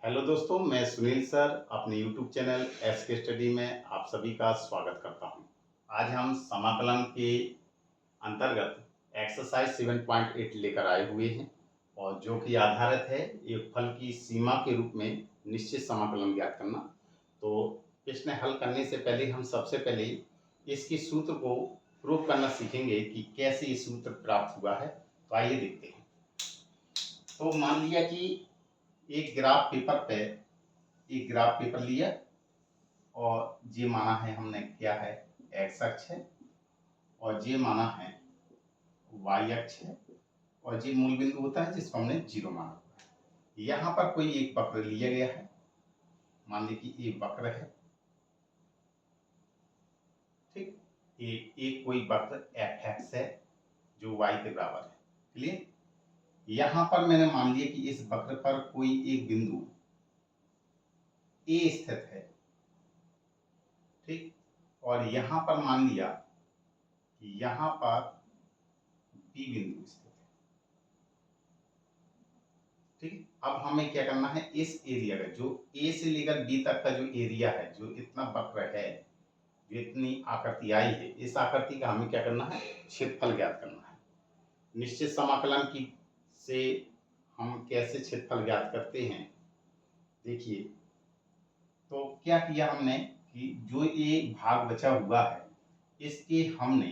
Hello दोस्तों, मैं Sunil sir अपने YouTube चैनल एस के स्टडी में आप सभी का स्वागत करता हूं। आज हम समाकलन के अंतर्गत एक्सरसाइज 7.8 लेकर आए हुए हैं और जो कि आधारित है एक फल की सीमा के रूप में निश्चित समाकलन ज्ञात करना। तो प्रश्न हल करने से पहले हम सबसे पहले इसकी सूत्र को प्रूव करना सीखेंगे कि कैसे ये सूत्र प्राप्त हुआ है। तो आइए देखते हैं। तो मान लिया कि एक ग्राफ पेपर लिया और ये माना है हमने क्या है, एक्स अक्ष है और ये माना है वाई अक्ष है और ये मूल बिंदु होता है जिसको हमने जीरो माना हुआ है। यहाँ पर कोई एक वक्र लिया गया है, मान लीजिए कि एक वक्र है, ठीक। एक कोई वक्र एफ एक्स है जो वाई के बराबर है, क्लियर। यहाँ पर मैंने मान लिया कि इस वक्र पर कोई एक बिंदु ए स्थित है, ठीक। और यहां पर मान लिया कि यहां पर बी बिंदु स्थित है, ठीक। अब हमें क्या करना है, इस एरिया का जो ए से लेकर बी तक का जो एरिया है, जो इतना वक्र है, जो इतनी आकृति आई है, इस आकृति का हमें क्या करना है, क्षेत्रफल ज्ञात करना है। निश्चित समाकलन की से हम कैसे क्षेत्रफल ज्ञात करते हैं, देखिए। तो क्या किया हमने कि जो ये भाग बचा हुआ है इसके हमने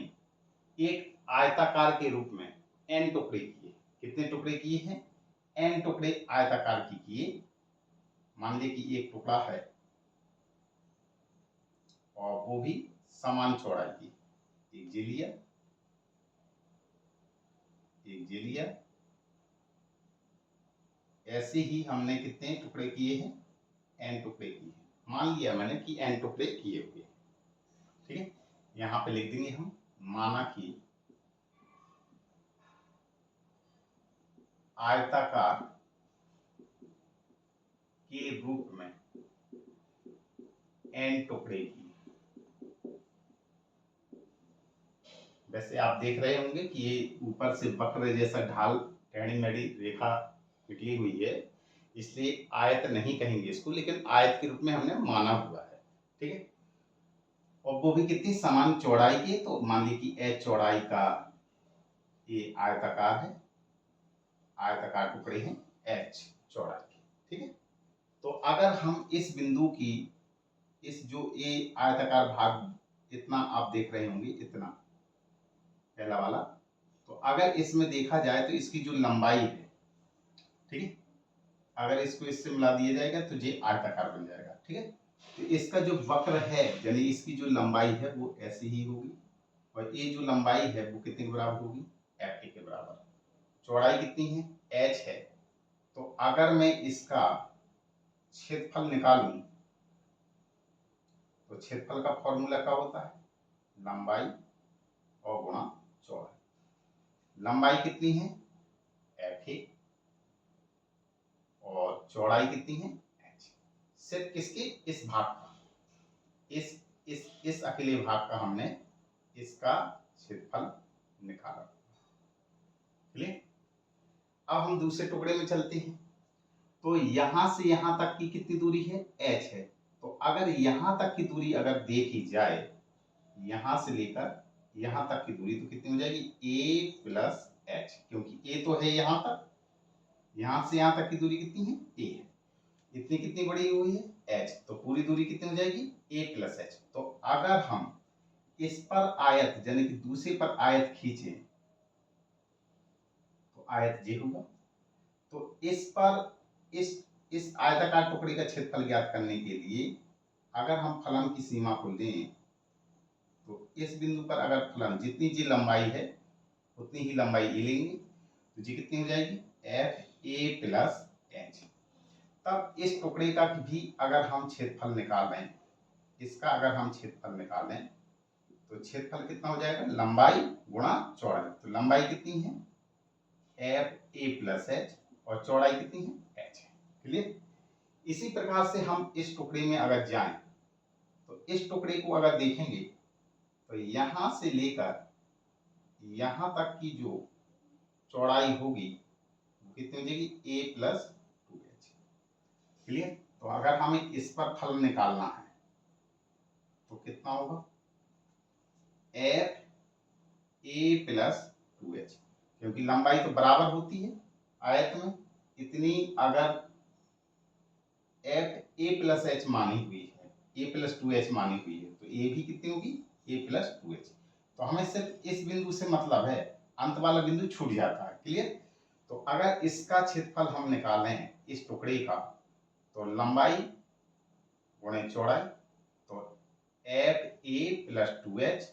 एक आयताकार के रूप में n टुकड़े किए। कितने टुकड़े किए हैं, n टुकड़े आयताकार की किए। मान लीजिए कि एक टुकड़ा है और वो भी समान चौड़ाई की, एक जे लिया, एक जे लिया। ऐसे ही हमने कितने टुकड़े किए हैं, n टुकड़े किए हैं। मान लिया मैंने कि n टुकड़े किए हुए, ठीक है। यहाँ पे लिख देंगे हम, माना कि आयताकार के रूप में n टुकड़े की। वैसे आप देख रहे होंगे कि ये ऊपर से वक्र जैसा ढाल टेढ़ी मेढ़ी रेखा निकली हुई है, इसलिए आयत नहीं कहेंगे इसको, लेकिन आयत के रूप में हमने माना हुआ है, ठीक है। और वो भी कितनी समान चौड़ाई की, तो मान लीजिए कि एच चौड़ाई का ये आयताकार है, आयताकार टुकड़े हैं एच चौड़ाई के, ठीक है। तो अगर हम इस बिंदु की, इस जो ये आयताकार भाग इतना आप देख रहे होंगे, इतना पहला वाला, तो अगर इसमें देखा जाए तो इसकी जो लंबाई है, ठीक है, अगर इसको इससे मिला दिया जाएगा तो ये आयताकार बन जाएगा, ठीक है। तो इसका जो वक्र है, यानी इसकी जो लंबाई है वो ऐसी ही होगी और ये जो लंबाई है वो कितने के बराबर होगी, एफ के बराबर। चौड़ाई कितनी है, एच है। तो अगर मैं इसका क्षेत्रफल निकालूं तो क्षेत्रफल का फॉर्मूला क्या होता है, लंबाई और गुणा चौड़ाई। लंबाई कितनी है, एफ ए, और चौड़ाई कितनी है, एच। सिर्फ किसकी, इस भाग का, इस अकेले भाग का हमने इसका क्षेत्रफल निकाला, क्लियर। अब हम दूसरे टुकड़े में चलते हैं। तो यहां से यहां तक की कितनी दूरी है, एच है। तो अगर यहां तक की दूरी अगर देखी जाए, यहां से लेकर यहां तक की दूरी, तो कितनी हो जाएगी, ए प्लस एच, क्योंकि ए तो है यहां तक, यहां से यहां तक की दूरी कितनी है, ए है। इतनी कितनी बड़ी हुई है, एच, तो पूरी दूरी कितनी हो जाएगी, ए प्लस एच। तो अगर हम इस पर आयत, यानी कि दूसरे पर आयत खींचे तो आयत ये होगा। तो इस पर इस आयताकार टुकड़े का क्षेत्रफल ज्ञात करने के लिए अगर हम फलन की सीमा को लें तो इस बिंदु पर अगर फलन जितनी जी लंबाई है उतनी ही लंबाई ए लेंगे, तो जी कितनी हो जाएगी, एफ ए प्लस एच। तब इस टुकड़े का भी अगर हम क्षेत्रफल निकाल लें, इसका अगर हम क्षेत्रफल निकाल लें तो क्षेत्रफल कितना हो जाएगा, लंबाई गुणा चौड़ाई। तो लंबाई कितनी है, एफ ए प्लस एच, और चौड़ाई कितनी है, एच है, क्लियर। इसी प्रकार से हम इस टुकड़े में अगर जाएं तो इस टुकड़े को अगर देखेंगे तो यहां से लेकर यहां तक की जो चौड़ाई होगी वो कितनी हो जाएगी, ए प्लस टू एच। क्लियर। तो अगर हमें इस पर फलन निकालना है तो कितना होगा, एफ ए प्लस 2h, क्योंकि लंबाई तो बराबर होती है आयत में इतनी। अगर एफ ए प्लस एच मानी हुई है, ए प्लस 2h मानी हुई है, तो ए भी कितनी होगी, ए प्लस 2h। तो हमें सिर्फ इस बिंदु से मतलब है, अंत वाला बिंदु छूट जाता है। क्लियर। तो अगर इसका क्षेत्रफल हम निकालें इस टुकड़े का, तो लंबाई गुणे चौड़ाई, तो एफ ए प्लस 2h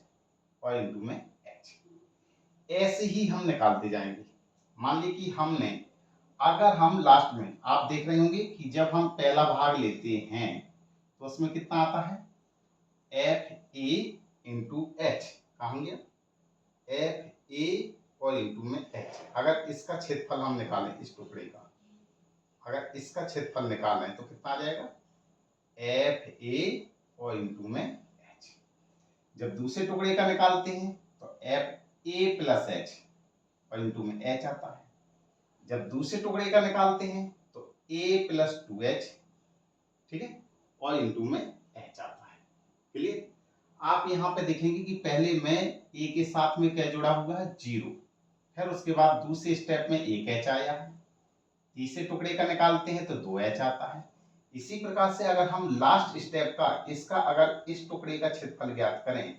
और इंटू में h। ऐसे ही हम निकालते जाएंगे। मान लीजिए कि हमने, अगर हम लास्ट में आप देख रहे होंगे कि जब हम पहला भाग लेते हैं तो उसमें कितना आता है, एफ ए इंटू एच, कहा गया एफ ए और इंटू में एच। अगर इसका क्षेत्रफल हम निकालें इस टुकड़े का, अगर इसका क्षेत्रफल निकालें तो कितना आ जाएगा, एफ ए और इंटू में एच। जब दूसरे टुकड़े का निकालते हैं तो एफ ए प्लस एच और इंटू में एच आता है। जब दूसरे टुकड़े का निकालते हैं तो ए प्लस 2h, ठीक है, और इंटू में h आता है। क्लियर। आप यहाँ पे देखेंगे कि पहले में a के साथ में क्या जुड़ा हुआ है, 0, फिर उसके बाद दूसरे स्टेप में 1h आया है, तीसरे टुकड़े का निकालते हैं तो 2h आता है। इसी प्रकार से अगर हम लास्ट स्टेप का, इसका अगर इस टुकड़े का क्षेत्रफल ज्ञात करें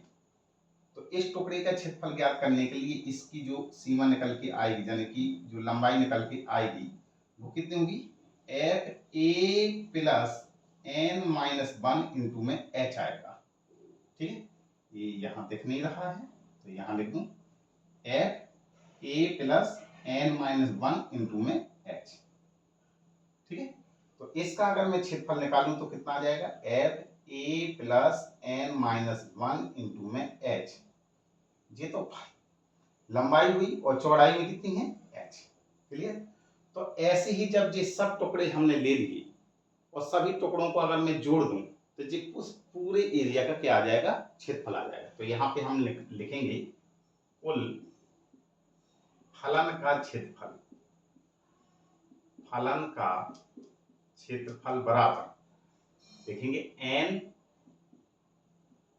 तो इस टुकड़े का क्षेत्रफल ज्ञात करने के लिए इसकी जो सीमा निकल के आएगी, यानी कि जो लंबाई निकल के आएगी वो कितनी होगी, F A plus N minus 1 into में एच आएगा। ठीक है, ये यहाँ दिख नहीं रहा है तो यहाँ लिख दूं F A plus N minus 1 into में एच। ठीक है, तो इसका अगर मैं क्षेत्रफल निकालूं तो कितना आ जाएगा, F A plus N minus 1 into में एच। ये तो लंबाई हुई और चौड़ाई में कितनी है, h। क्लियर। तो ऐसे ही जब ये सब टुकड़े हमने ले लिए और सभी टुकड़ों को अगर मैं जोड़ दूं तो ये उस पूरे एरिया का क्या आ जाएगा, क्षेत्रफल आ जाएगा। तो यहाँ पे हम लिखेंगे कुल फलन का क्षेत्रफल, फलन का क्षेत्रफल बराबर देखेंगे n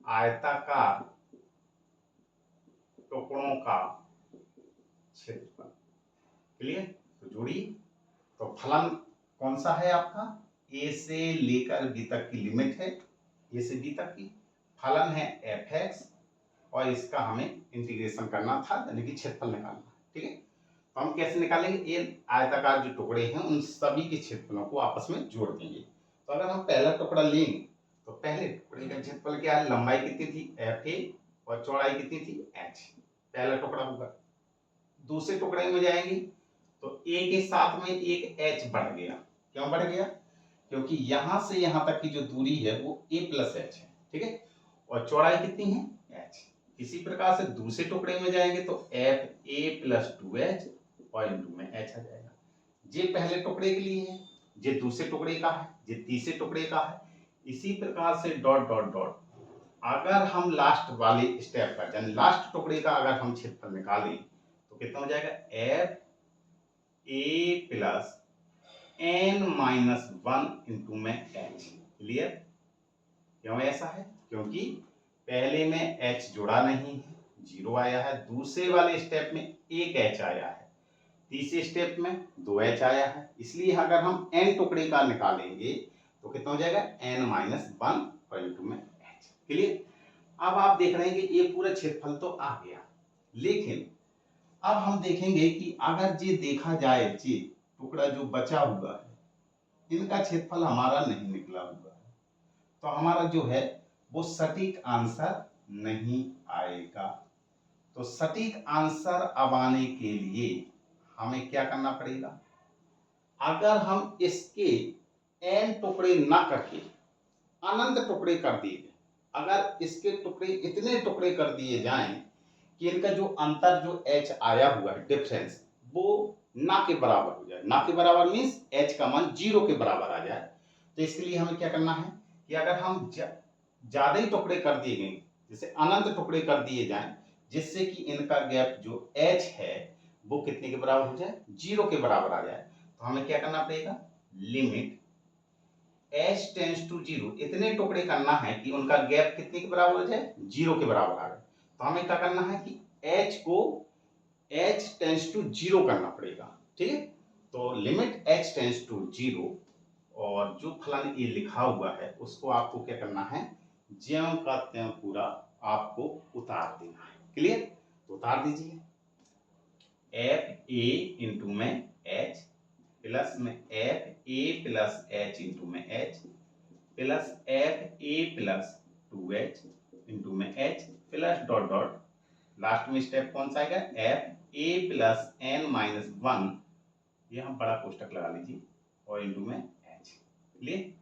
आयताकार टुकड़ों का क्षेत्रफल। क्लियर। तो जोड़िए, तो फलन कौन सा है आपका, a से लेकर b तक की लिमिट है, a से b तक की। फलन है fx और इसका हमें इंटीग्रेशन करना था, यानी कि क्षेत्रफल निकालना। ठीक है, तो हम कैसे निकालेंगे, ये आयताकार जो टुकड़े हैं उन सभी के क्षेत्रफलों को आपस में जोड़ देंगे। तो अगर हम पहला टुकड़ा लेंगे तो पहले टुकड़े का क्षेत्रफल क्या है, लंबाई कितनी थी fa और चौड़ाई कितनी थी h, पहला टुकड़ा होगा। दूसरे टुकड़े में जाएंगे तो a के साथ में एक h बढ़ गया। क्यों बढ़ गया, क्योंकि यहां से यहां तक की जो दूरी है वो a प्लस h है। ठीक है, और चौड़ाई कितनी है, h। इसी प्रकार से दूसरे टुकड़े में जाएंगे तो एफ ए प्लस 2h और इंटू में h आ जाएगा। ये पहले टुकड़े के लिए है, ये दूसरे टुकड़े का है, ये तीसरे टुकड़े का है। इसी प्रकार से डॉट डॉट डॉट, अगर हम लास्ट वाले स्टेप का, यानी लास्ट टुकड़े का अगर हम क्षेत्रफल निकालें तो कितना हो जाएगा, F A plus N minus 1 into में एच। क्लियर। क्यों ऐसा है, क्योंकि पहले में h जुड़ा नहीं है, 0 आया है। दूसरे वाले स्टेप में एक h आया है, तीसरे स्टेप में 2h आया है। इसलिए अगर हम n टुकड़े का निकालेंगे तो कितना हो जाएगा, n माइनस 1 और इंटू में h। क्लियर। अब आप देख रहे हैं कि ये पूरा क्षेत्रफल तो आ गया, लेकिन अब हम देखेंगे कि अगर ये देखा जाए, ये टुकड़ा जो बचा हुआ है इनका क्षेत्रफल हमारा नहीं निकला हुआ है, तो हमारा जो है वो सटीक आंसर नहीं आएगा। तो सटीक आंसर अब आने के लिए हमें क्या करना पड़ेगा, अगर हम इसके n टुकड़े ना करके अनंत टुकड़े कर दिए, अगर इसके टुकड़े इतने टुकड़े कर दिए जाएं कि इनका जो अंतर जो h आया हुआ है, डिफरेंस, वो ना के बराबर हो जाए। ना के बराबर मीन्स h का मान 0 के बराबर आ जाए। तो इसके लिए हमें क्या करना है कि अगर हम ज्यादा ही टुकड़े कर दिए गए, जैसे अनंत टुकड़े कर दिए जाएं, जिससे कि इनका गैप जो h है वो कितने के बराबर हो जाए, 0 के बराबर आ जाए, तो हमें क्या करना पड़ेगा, लिमिट h टेंड्स टू 0 इतने टुकड़े करना है कि उनका गैप कितने के बराबर हो जाए, 0 के बराबर आ जाए। तो हमें क्या करना है कि h को h टेंड्स टू 0 करना पड़ेगा, ठीक है। तो लिमिट h टेंड्स टू 0 और जो फलन ये लिखा हुआ है उसको आपको क्या करना है, ज्यों का त्यों पूरा आपको उतार देना है। क्लियर? तो उतार दीजिए, एफ ए इंटू में एच प्लस में F A plus H into में H plus F A plus 2h into में H plus dot dot last में स्टेप कौन सा आएगा, F A plus N minus 1, ये हम बड़ा कोष्टक लगा लीजिए और इंटू में एच। क्लियर?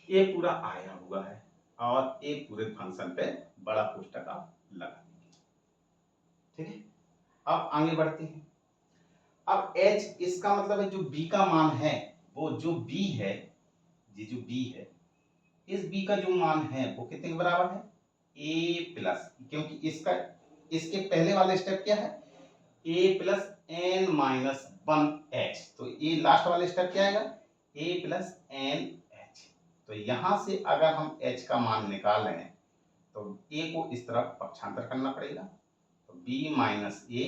ये पूरा आया हुआ है और एक पूरे फंक्शन पे बड़ा कोष्टक आप लगा दीजिए, ठीक है। अब आगे बढ़ते हैं। अब h इसका मतलब है जो b का मान है, वो जो b है, ये जो b है, इस b का जो मान है वो कितने के बराबर है, a प्लस, क्योंकि इसका इसके पहले वाला स्टेप क्या है, a plus N minus 1h, तो ये लास्ट वाला स्टेप क्या आएगा, a प्लस एन एच। तो यहां से अगर हम h का मान निकालें तो a को इस तरफ पक्षांतर करना पड़ेगा, तो b माइनस ए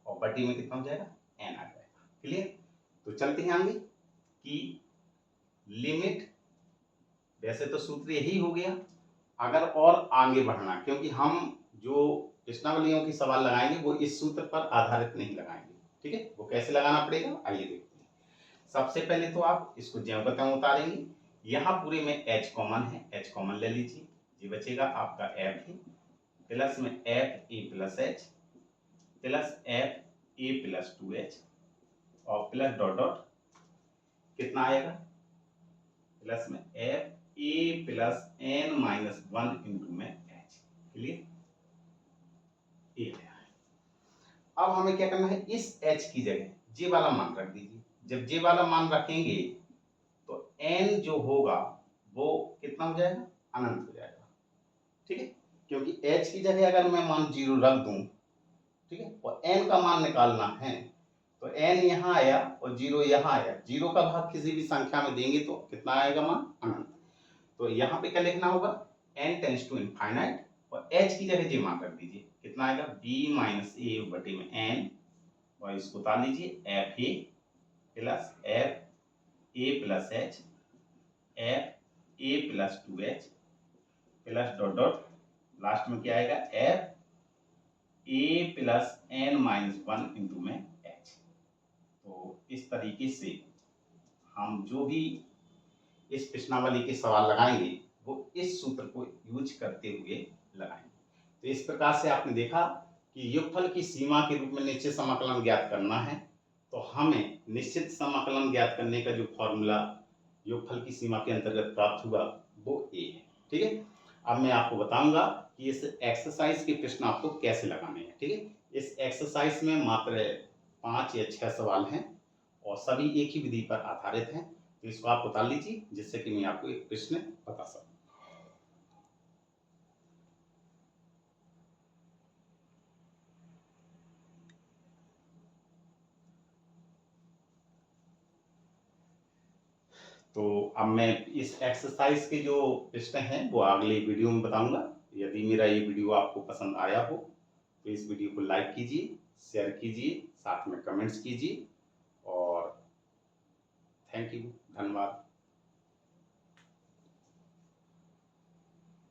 और बटी में कितना हो जाएगा, n आ जाएगा। क्लियर? तो चलते हैं आगे कि लिमिट, वैसे तो सूत्र यही हो गया, अगर और आगे बढ़ना, क्योंकि हम जो प्रश्नावलियों की सवाल लगाएंगे वो इस सूत्र पर आधारित नहीं लगाएंगे, ठीक है। वो कैसे लगाना पड़ेगा आइए देखते हैं। सबसे पहले तो आप इसको ज्यों का त्यों उतारेंगे, यहाँ पूरे में h कॉमन है, h कॉमन ले लीजिए, ये बचेगा आपका एफ ही प्लस में F A plus H plus F A plus 2h और प्लस डॉट डॉट कितना आएगा, प्लस में F A plus N minus 1 into में एच। क्लियर? ये है। अब हमें क्या करना है, इस h की जगह जे वाला मान रख दीजिए। जब जे वाला मान रखेंगे तो n जो होगा वो कितना हो जाएगा, अनंत हो जाएगा, ठीक है। क्योंकि h की जगह अगर मैं मान 0 रख दूं, ठीक है, और n का मान निकालना है तो n यहाँ आया और 0 यहाँ आया, 0 का भाग किसी भी संख्या में देंगे तो कितना आएगा मान, अनंत। तो यहाँ पे क्या लिखना होगा, n टेंड्स टू इनफाइनाइट और h की जगह जे मान रख दीजिए, कितना आएगा b माइनस ए बटे में n और इसको उतार लीजिए, F A plus F A plus H F A plus 2h plus dot dot last में क्या आएगा, F A plus N minus 1 into में एच। तो इस तरीके से हम जो भी इस प्रश्नावली के सवाल लगाएंगे वो इस सूत्र को यूज करते हुए लगाएंगे। तो इस प्रकार से आपने देखा कि योगफल की सीमा के रूप में निश्चित समाकलन ज्ञात करना है, तो हमें निश्चित समाकलन ज्ञात करने का जो फॉर्मूला योगफल की सीमा के अंतर्गत प्राप्त हुआ वो ए है, ठीक है। अब मैं आपको बताऊंगा कि इस एक्सरसाइज के प्रश्न आपको कैसे लगाने हैं, ठीक है। इस एक्सरसाइज में मात्र 5 या 6 सवाल हैं और सभी एक ही विधि पर आधारित हैं, तो इसको आप उतार लीजिए जिससे कि मैं आपको एक प्रश्न बता सकूं। तो अब मैं इस एक्सरसाइज के जो प्रश्न हैं वो अगले वीडियो में बताऊंगा। यदि मेरा ये वीडियो आपको पसंद आया हो तो इस वीडियो को लाइक कीजिए, शेयर कीजिए, साथ में कमेंट्स कीजिए और थैंक यू, धन्यवाद।